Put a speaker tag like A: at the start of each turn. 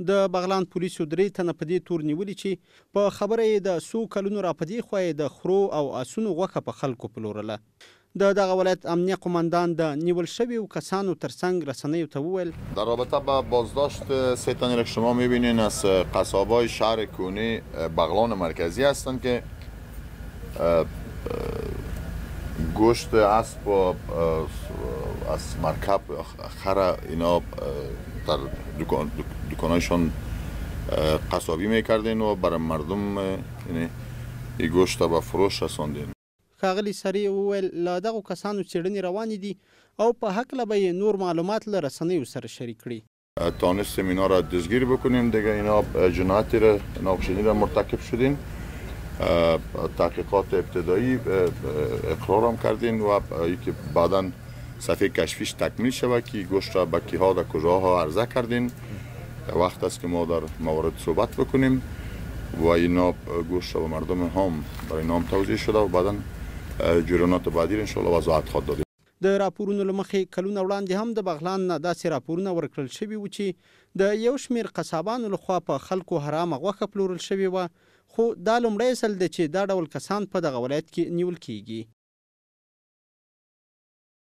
A: د بغلان پولیسو 3 تنه په دې تور نیولي چې په خبره یې د څو کلونو را په دې خوا یې د خرو او اسونو غوښه په خلکو پلورله. د دغه ولایت امنیه قومندان د نیول شویو کسانو ترڅنګ رسنیو ته وویل
B: در رابطه با بازداشت 3 تنی را که شما میبینین از قصابای شهر کونی بغلان مرکزی هستند که گوشت اسب و از مرکب خر اینا در دکانایشان قصابی میکردین و برای مردم این گوشت به فروش رساندین.
A: ښاغلي سریع وویل له دغو کسانو څیړنې روانې دي او په هکله به یې نور معلومات له رسنیو سره شریک کړي.
B: تانستیم اینا را دستگیر بکنیم دیگه. اینا جنایتی را ناپوشیدنی را مرتکب شدین. تحقیقات ابتدایی اقرار هم کردین و یکی بعدا صفحه کشفیش تکمیل شود که گوشت را به کیها و کجاها عرضه کردین. وقت است که ما در موارد صحبت بکنیم و اینا گوشت را به مردم هم برای نام توضیح شده و بعدا جریانات بعدی ان شاء الله وضاحت خواهد دادیم.
A: د راپورونو له مخې کلونه وړاندې هم د بغلان نه داسې راپورونه ورکړل شوي وو چې د یو شمېر قصابانو لخوا په خلکو حرامه غوښه پلورل شوې وه، خو دا لومړی ځل دی چې دا ډول کسان په دغه ولایت کې نیول کیږي.